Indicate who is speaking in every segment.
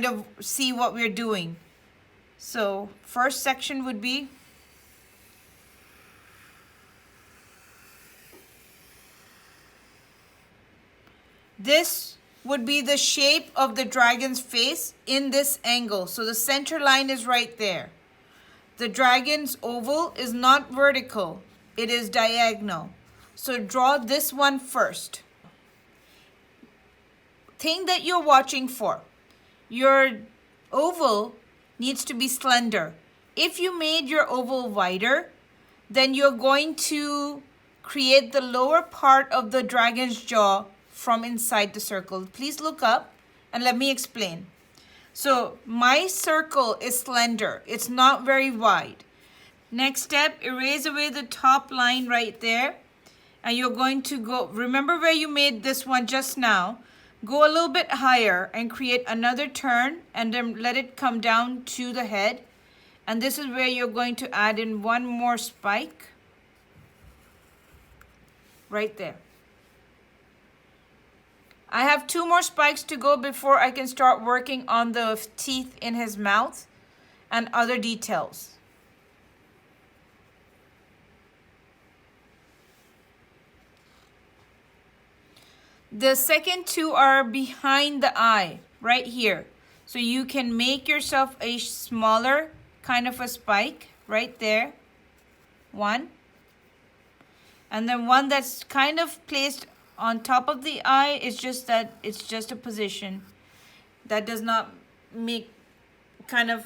Speaker 1: kind of see what we're doing. So first section would be this would be the shape of the dragon's face in this angle. So the center line is right there. The dragon's oval is not vertical, it is diagonal. So draw this one first. Thing that you're watching for. Your oval needs to be slender. If you made your oval wider, then you're going to create the lower part of the dragon's jaw from inside the circle. Please look up and let me explain. So my circle is slender. It's not very wide. Next step, erase away the top line right there. And you're going to go, remember where you made this one just now. Go a little bit higher and create another turn and then let it come down to the head. And this is where you're going to add in one more spike. Right there. I have 2 more spikes to go before I can start working on the teeth in his mouth and other details. The second 2 are behind the eye, right here. So you can make yourself a smaller kind of a spike right there. 1. And then one that's kind of placed on top of the eye is just that it's just a position. That does not make kind of,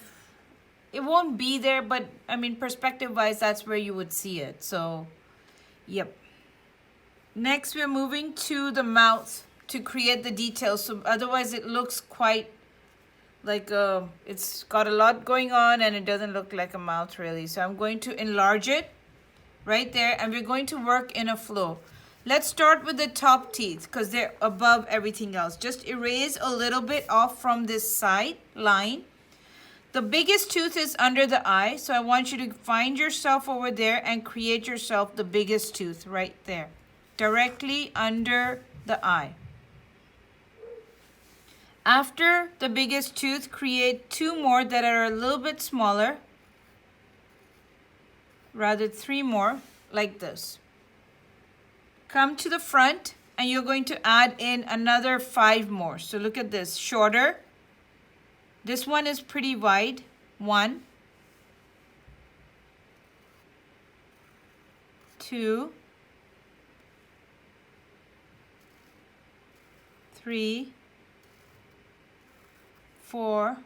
Speaker 1: it won't be there, but I mean perspective wise that's where you would see it. So, yep. Next we're moving to the mouth to create the details. So otherwise it looks quite like it's got a lot going on and it doesn't look like a mouth really. So I'm going to enlarge it right there and we're going to work in a flow. Let's start with the top teeth because they're above everything else. Just erase a little bit off from this side line. The biggest tooth is under the eye, so I want you to find yourself over there and create yourself the biggest tooth right there, directly under the eye. After the biggest tooth, create 2 more that are a little bit smaller, rather 3 more like this. Come to the front and you're going to add in another 5 more. So look at this, shorter. This one is pretty wide. 1, 2, 3, 4,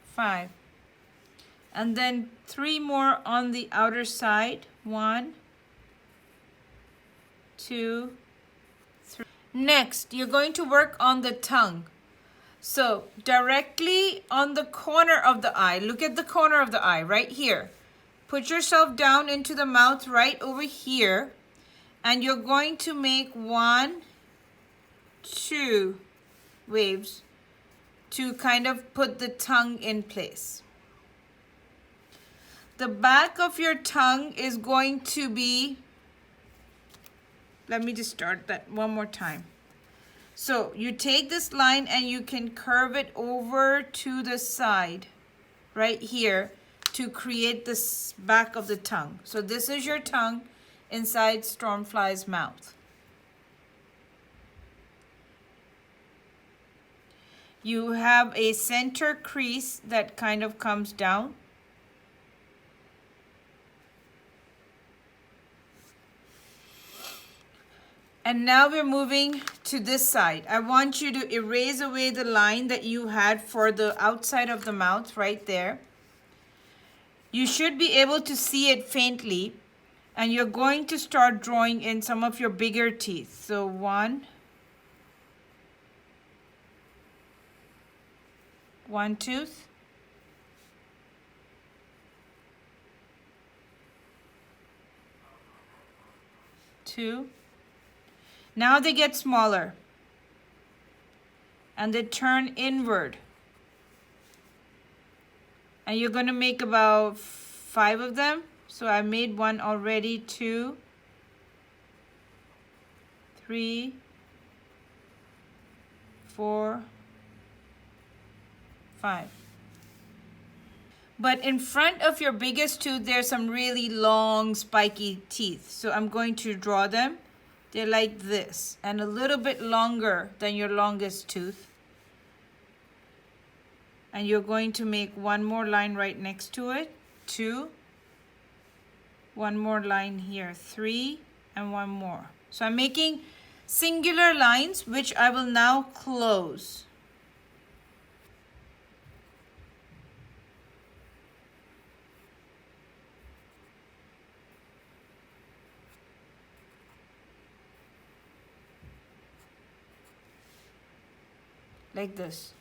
Speaker 1: 5. And then 3 more on the outer side. 1, 2, 3. Next, you're going to work on the tongue. So directly on the corner of the eye, look at the corner of the eye right here. Put yourself down into the mouth right over here. And you're going to make 1, 2 waves to kind of put the tongue in place. The back of your tongue is going to be, let me just start that one more time. So you take this line and you can curve it over to the side right here to create this back of the tongue. So this is your tongue inside Stormfly's mouth. You have a center crease that kind of comes down. And now we're moving to this side. I want you to erase away the line that you had for the outside of the mouth right there. You should be able to see it faintly. And you're going to start drawing in some of your bigger teeth. So 1 tooth. 2. Now they get smaller and they turn inward. And you're going to make about 5 of them. So I made one already, 2, 3, 4, 5. But in front of your biggest tooth, there's some really long, spiky teeth. So I'm going to draw them. They're like this, and a little bit longer than your longest tooth. And you're going to make one more line right next to it, 2. One more line here, 3, and one more. So I'm making singular lines, which I will now close. Like this.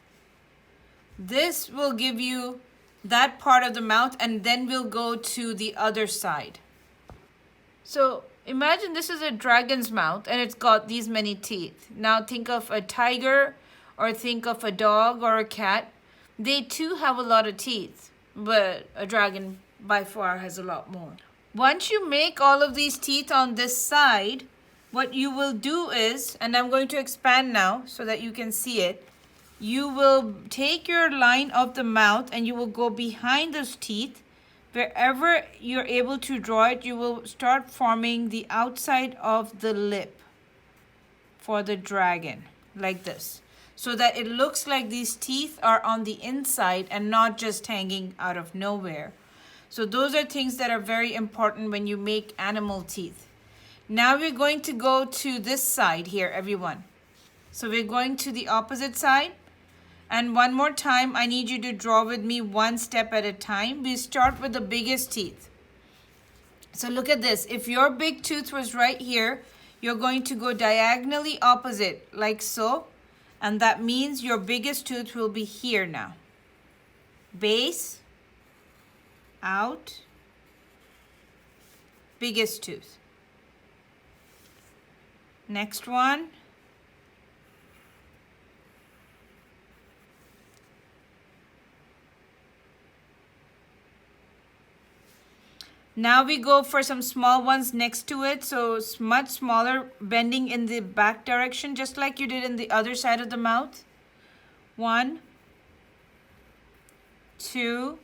Speaker 1: This will give you that part of the mouth, and then we'll go to the other side. So imagine this is a dragon's mouth and it's got these many teeth. Now think of a tiger, or think of a dog or a cat. They too have a lot of teeth, but a dragon by far has a lot more. Once you make all of these teeth on this side, what you will do is, and I'm going to expand now so that you can see it, you will take your line of the mouth and you will go behind those teeth. Wherever you're able to draw it, you will start forming the outside of the lip for the dragon, like this. So that it looks like these teeth are on the inside and not just hanging out of nowhere. So those are things that are very important when you make animal teeth. Now we're going to go to this side here, everyone. So we're going to the opposite side. And one more time, I need you to draw with me one step at a time. We start with the biggest teeth. So look at this. If your big tooth was right here, you're going to go diagonally opposite, like so. And that means your biggest tooth will be here now. Base, out, biggest tooth. Next one. Now we go for some small ones next to it, so it's much smaller, bending in the back direction, just like you did in the other side of the mouth. 1, 2,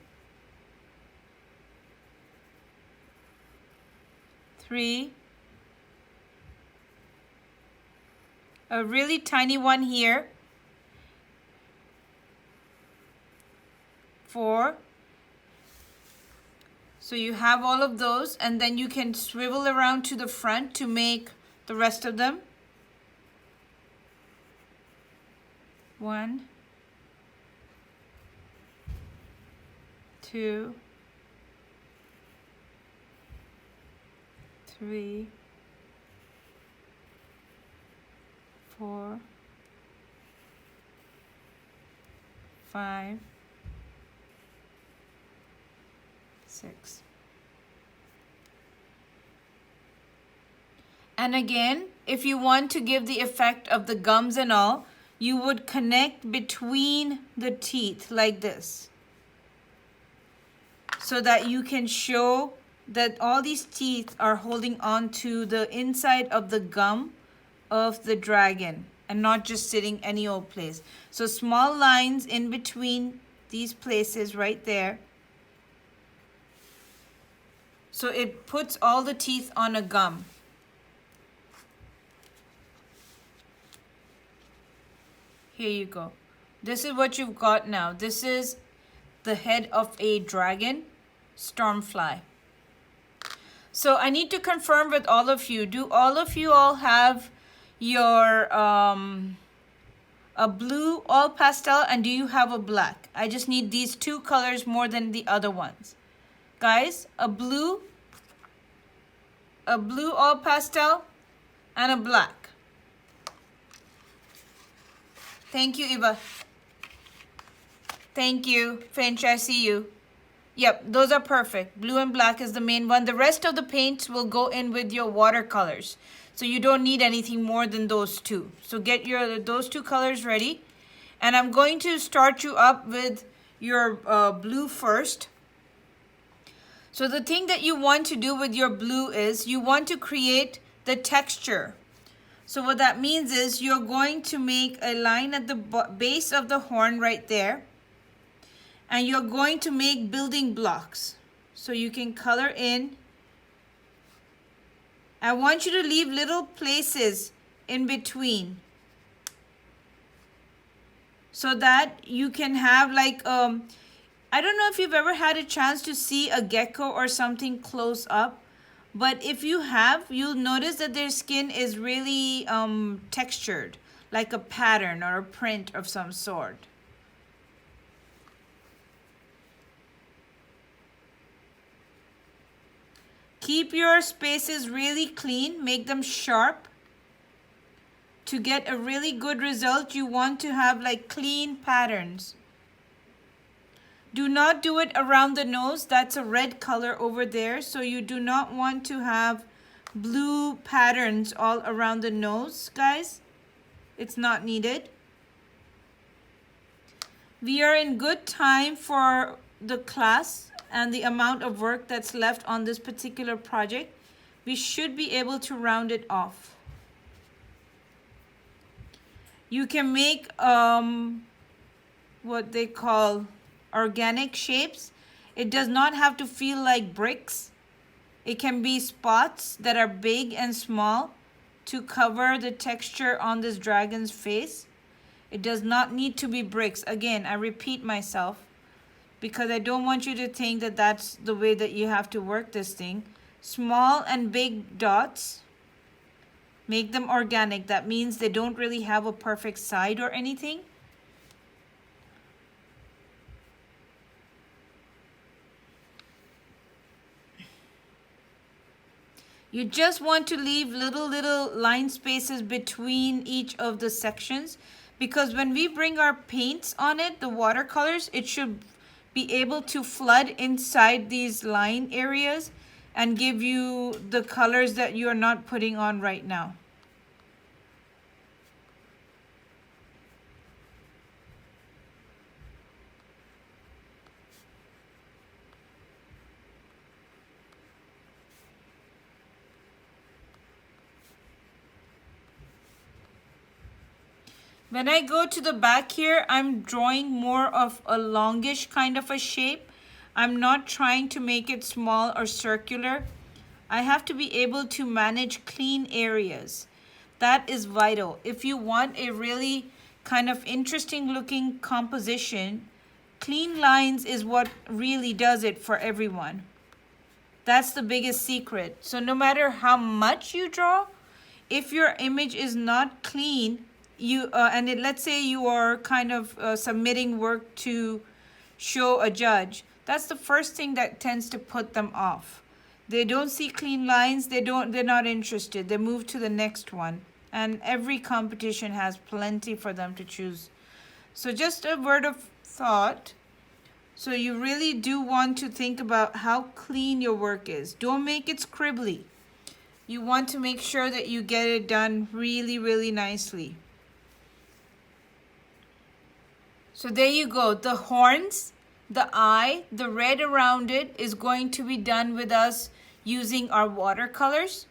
Speaker 1: 3, a really tiny one here, 4. So you have all of those, and then you can swivel around to the front to make the rest of them. 1, 2, 3, 4, 5, 6. And again, if you want to give the effect of the gums and all, you would connect between the teeth like this, so that you can show that all these teeth are holding on to the inside of the gum of the dragon and not just sitting any old place. So small lines in between these places right there. So it puts all the teeth on a gum. Here you go. This is what you've got now. This is the head of a dragon, Stormfly. So I need to confirm with all of you. Do all of you all have your a blue all pastel, and do you have a black? I just need these two colors more than the other ones. Guys, a blue all pastel, and a black. Thank you, Eva. Thank you, Finch, I see you. Yep, those are perfect. Blue and black is the main one. The rest of the paints will go in with your watercolors. So you don't need anything more than those two. So get those two colors ready. And I'm going to start you up with your blue first. So the thing that you want to do with your blue is you want to create the texture. So what that means is you're going to make a line at the base of the horn right there. And you're going to make building blocks. So you can color in. I want you to leave little places in between, so that you can have like, I don't know if you've ever had a chance to see a gecko or something close up. But if you have, you'll notice that their skin is really textured, like a pattern or a print of some sort. Keep your spaces really clean, make them sharp. To get a really good result, you want to have like clean patterns. Do not do it around the nose. That's a red color over there. So you do not want to have blue patterns all around the nose, guys. It's not needed. We are in good time for the class and the amount of work that's left on this particular project. We should be able to round it off. You can make what they call organic shapes. It does not have to feel like bricks. It can be spots that are big and small to cover the texture on this dragon's face. It does not need to be bricks. Again, I repeat myself because I don't want you to think that that's the way that you have to work this thing. Small and big dots. Make them organic. That means they don't really have a perfect side or anything. You just want to leave little line spaces between each of the sections, because when we bring our paints on it, the watercolors, it should be able to flood inside these line areas and give you the colors that you are not putting on right now. When I go to the back here, I'm drawing more of a longish kind of a shape. I'm not trying to make it small or circular. I have to be able to manage clean areas. That is vital. If you want a really kind of interesting looking composition, clean lines is what really does it for everyone. That's the biggest secret. So no matter how much you draw, if your image is not clean, let's say you are kind of submitting work to show a judge, that's the first thing that tends to put them off. They don't see clean lines, they're not interested. They move to the next one. And every competition has plenty for them to choose. So just a word of thought. So you really do want to think about how clean your work is. Don't make it scribbly. You want to make sure that you get it done really, really nicely. So there you go. The horns, the eye, the red around it is going to be done with us using our watercolors.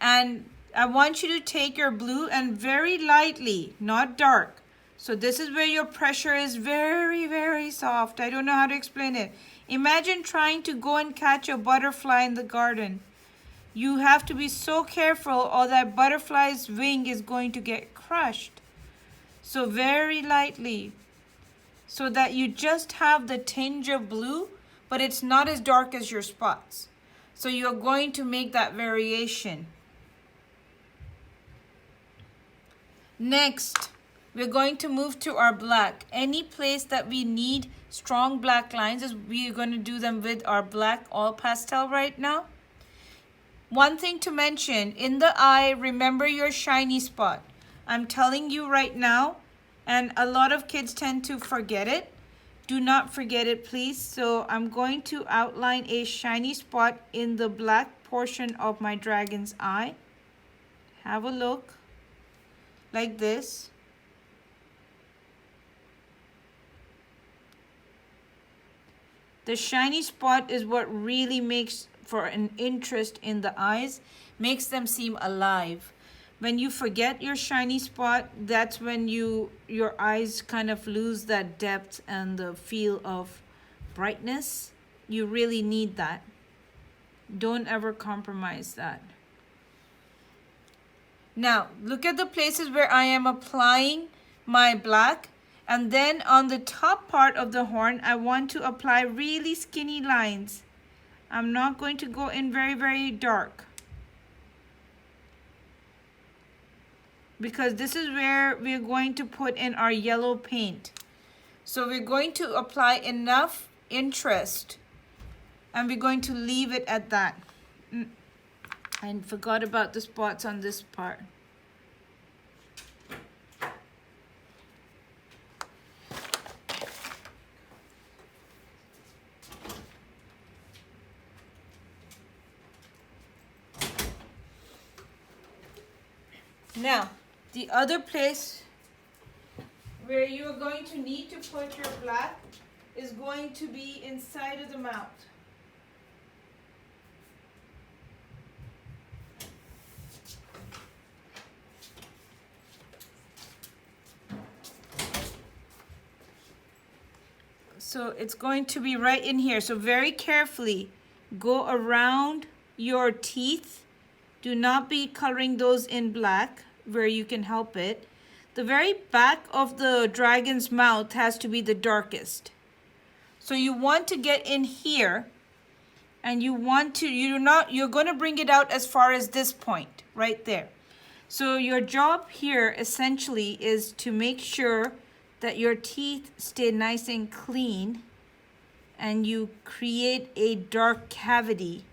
Speaker 1: And I want you to take your blue and very lightly, not dark. So this is where your pressure is very, very soft. I don't know how to explain it. Imagine trying to go and catch a butterfly in the garden. You have to be so careful or that butterfly's wing is going to get crushed. So very lightly, so that you just have the tinge of blue, but it's not as dark as your spots. So you're going to make that variation. Next, we're going to move to our black. Any place that we need strong black lines, we're going to do them with our black all pastel right now. One thing to mention, in the eye, remember your shiny spot. I'm telling you right now, and a lot of kids tend to forget it. Do not forget it, please. So I'm going to outline a shiny spot in the black portion of my dragon's eye. Have a look, like this. The shiny spot is what really makes for an interest in the eyes, makes them seem alive. When you forget your shiny spot, that's when your eyes kind of lose that depth and the feel of brightness. You really need that. Don't ever compromise that. Now, look at the places where I am applying my black. And then on the top part of the horn, I want to apply really skinny lines. I'm not going to go in very, very dark, because this is where we're going to put in our yellow paint. So we're going to apply enough interest and we're going to leave it at that. I forgot about the spots on this part. Now, the other place where you're going to need to put your black is going to be inside of the mouth. So it's going to be right in here. So very carefully go around your teeth. Do not be coloring those in black where you can help it. The very back of the dragon's mouth has to be the darkest. So you want to get in here, and you're going to bring it out as far as this point right there. So your job here essentially is to make sure that your teeth stay nice and clean and you create a dark cavity.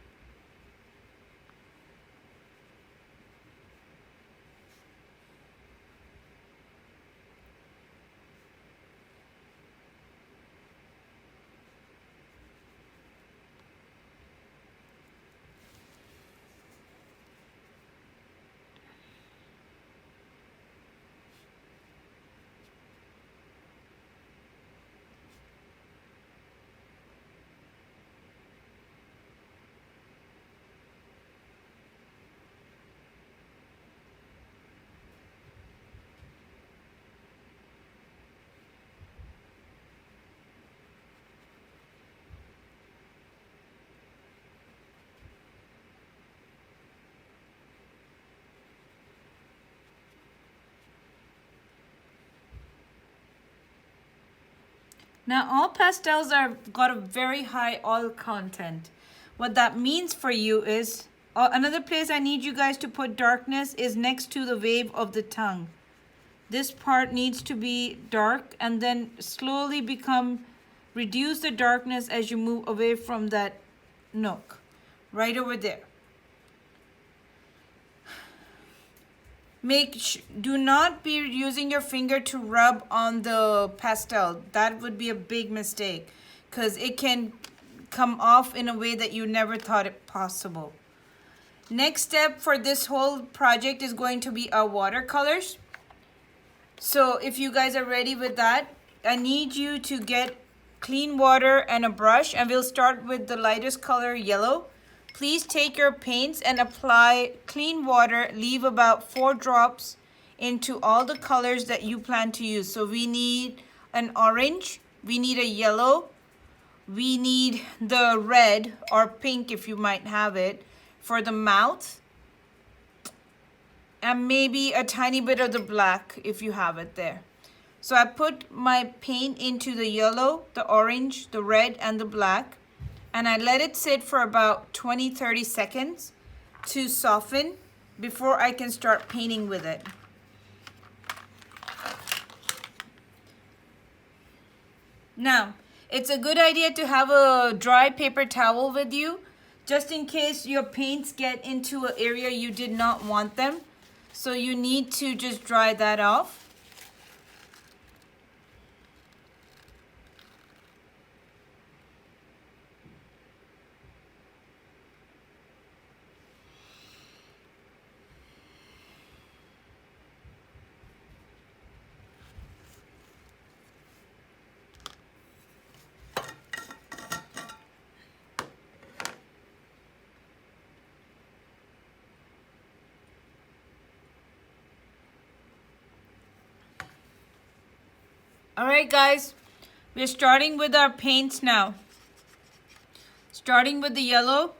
Speaker 1: Now all pastels are got a very high oil content. What that means for you is, another place I need you guys to put darkness is next to the wave of the tongue. This part needs to be dark and then slowly reduce the darkness as you move away from that nook, right over there. Do not be using your finger to rub on the pastel. That would be a big mistake because it can come off in a way that you never thought it possible. Next step for this whole project is going to be our watercolors. So if you guys are ready with that, I need you to get clean water and a brush, and we'll start with the lightest color, yellow. Please take your paints and apply clean water. Leave about 4 drops into all the colors that you plan to use. So we need an orange, we need a yellow, we need the red or pink if you might have it for the mouth, and maybe a tiny bit of the black if you have it there. So I put my paint into the yellow, the orange, the red, and the black. And I let it sit for about 20-30 seconds to soften before I can start painting with it. Now, it's a good idea to have a dry paper towel with you, just in case your paints get into an area you did not want them. So you need to just dry that off. All right, guys, we're starting with our paints now. Starting with the yellow.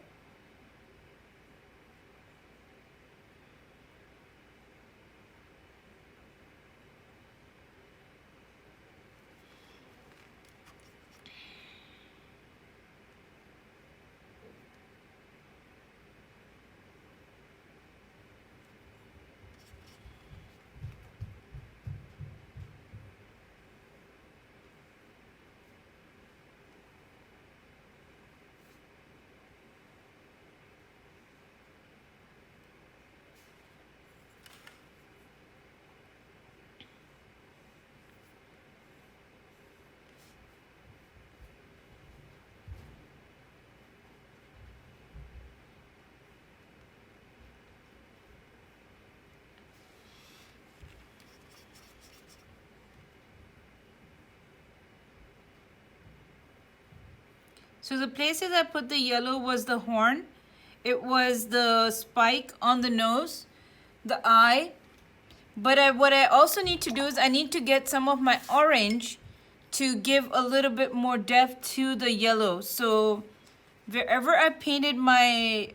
Speaker 1: So the places I put the yellow was the horn, it was the spike on the nose, the eye. But what I also need to do is I need to get some of my orange to give a little bit more depth to the yellow. So wherever I painted my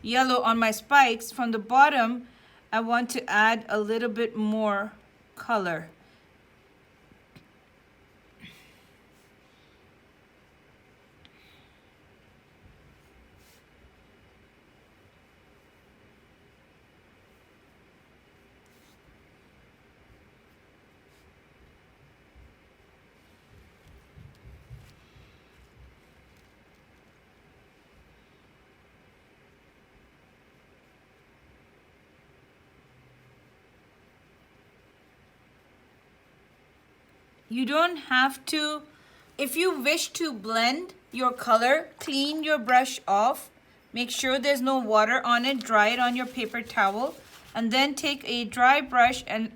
Speaker 1: yellow on my spikes, from the bottom, I want to add a little bit more color. You don't have to, if you wish to blend your color, clean your brush off, make sure there's no water on it, dry it on your paper towel, and then take a dry brush and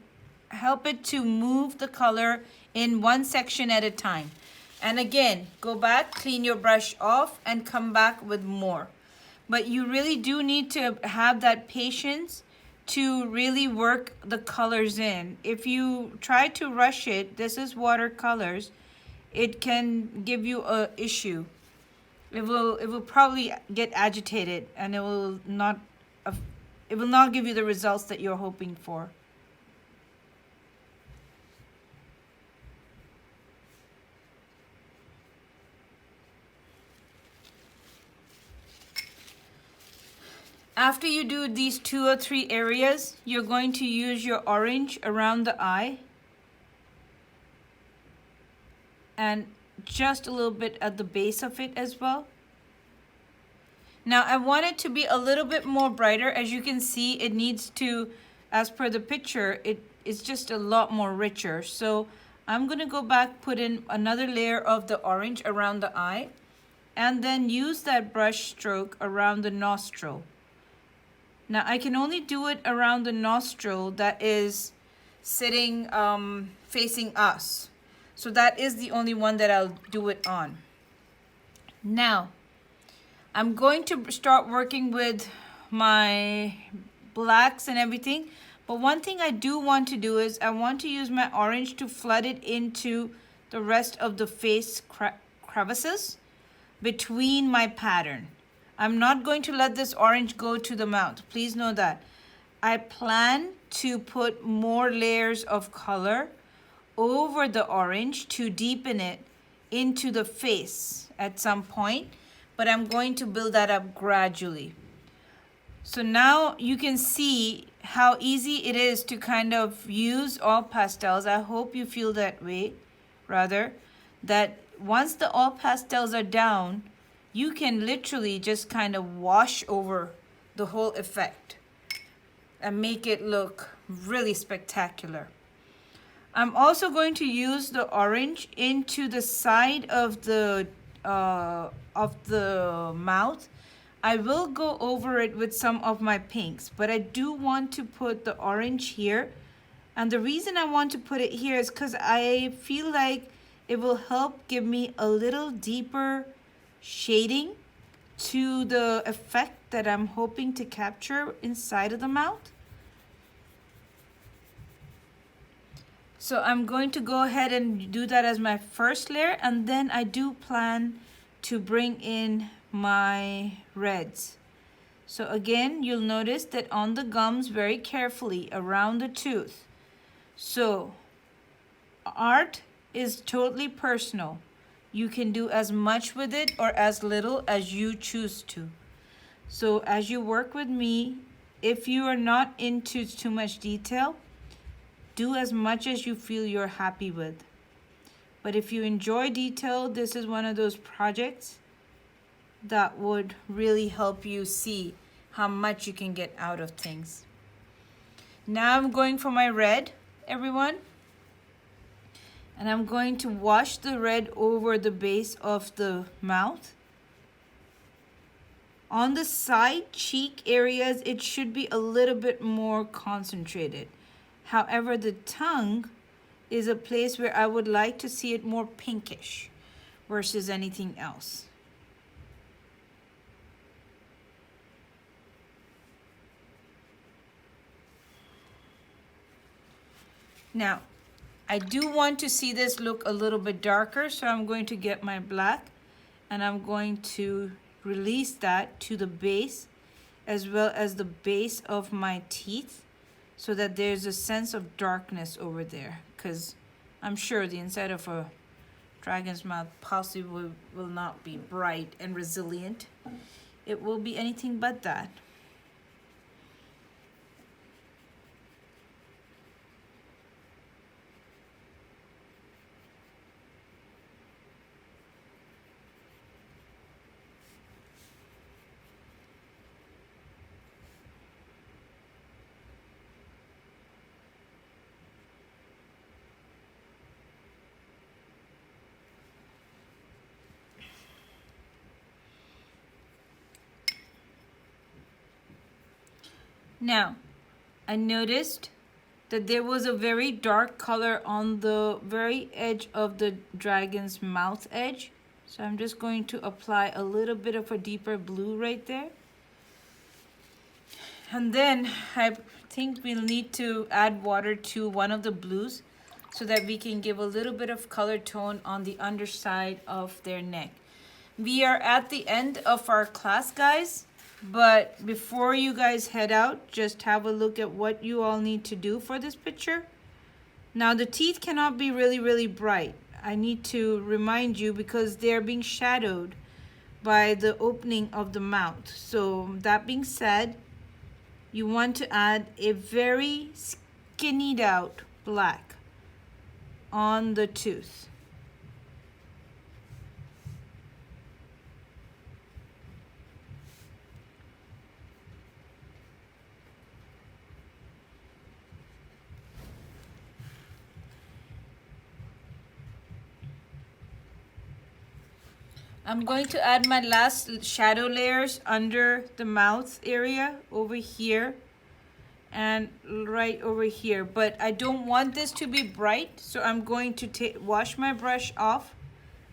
Speaker 1: help it to move the color in one section at a time. And again, go back, clean your brush off, and come back with more. But you really do need to have that patience to really work the colors in. If you try to rush it, this is watercolors, it can give you a issue. It will probably get agitated, and it will not give you the results that you're hoping for. After you do these 2 or 3 areas, you're going to use your orange around the eye and just a little bit at the base of it as well. Now I want it to be a little bit more brighter. As you can see, it needs to, as per the picture, it's just a lot more richer. So I'm gonna go back, put in another layer of the orange around the eye, and then use that brush stroke around the nostril. Now I can only do it around the nostril that is sitting facing us. So that is the only one that I'll do it on. Now, I'm going to start working with my blacks and everything. But one thing I do want to do is I want to use my orange to flood it into the rest of the face crevices between my pattern. I'm not going to let this orange go to the mouth. Please know that. I plan to put more layers of color over the orange to deepen it into the face at some point, but I'm going to build that up gradually. So now you can see how easy it is to kind of use all pastels. I hope you feel that way, rather, that once the all pastels are down, you can literally just kind of wash over the whole effect and make it look really spectacular. I'm also going to use the orange into the side of the mouth. I will go over it with some of my pinks, but I do want to put the orange here. And the reason I want to put it here is because I feel like it will help give me a little deeper shading to the effect that I'm hoping to capture inside of the mouth. So I'm going to go ahead and do that as my first layer, and then I do plan to bring in my reds. So again, you'll notice that on the gums very carefully around the tooth. So art is totally personal. You can do as much with it or as little as you choose to. So as you work with me, if you are not into too much detail, do as much as you feel you're happy with. But if you enjoy detail, this is one of those projects that would really help you see how much you can get out of things. Now I'm going for my red, everyone. And I'm going to wash the red over the base of the mouth. On the side cheek areas, it should be a little bit more concentrated. However, the tongue is a place where I would like to see it more pinkish versus anything else. Now, I do want to see this look a little bit darker, so I'm going to get my black and I'm going to release that to the base as well as the base of my teeth so that there's a sense of darkness over there, because I'm sure the inside of a dragon's mouth possibly will not be bright and resilient. It will be anything but that. Now, I noticed that there was a very dark color on the very edge of the dragon's mouth edge. So I'm just going to apply a little bit of a deeper blue right there. And then I think we'll need to add water to one of the blues so that we can give a little bit of color tone on the underside of their neck. We are at the end of our class, guys. But before you guys head out, just have a look at what you all need to do for this picture. Now the teeth cannot be really bright. I need to remind you because they're being shadowed by the opening of the mouth. So that being said, you want to add a very skinnied out black on the tooth. I'm going to add my last shadow layers under the mouth area over here and right over here. But I don't want this to be bright, so I'm going to wash my brush off.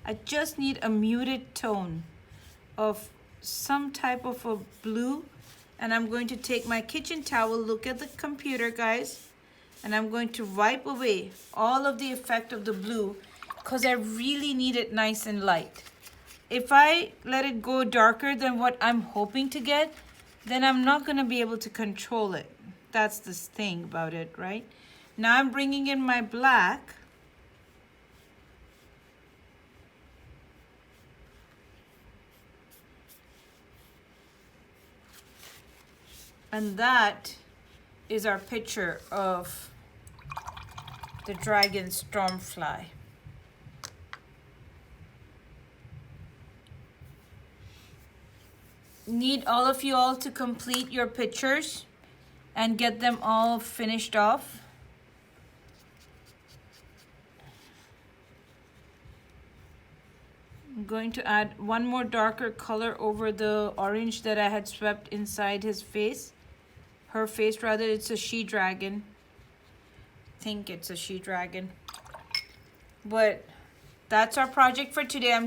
Speaker 1: I just need a muted tone of some type of a blue. And I'm going to take my kitchen towel, look at the computer, guys, and I'm going to wipe away all of the effect of the blue because I really need it nice and light. If I let it go darker than what I'm hoping to get, then I'm not going to be able to control it. That's the thing about it, right? Now I'm bringing in my black. And that is our picture of the dragon Stormfly. Need all of you all to complete your pictures and get them all finished off. I'm going to add one more darker color over the orange that I had swept inside his face. Her face rather, it's a she dragon. I think it's a she dragon. But that's our project for today.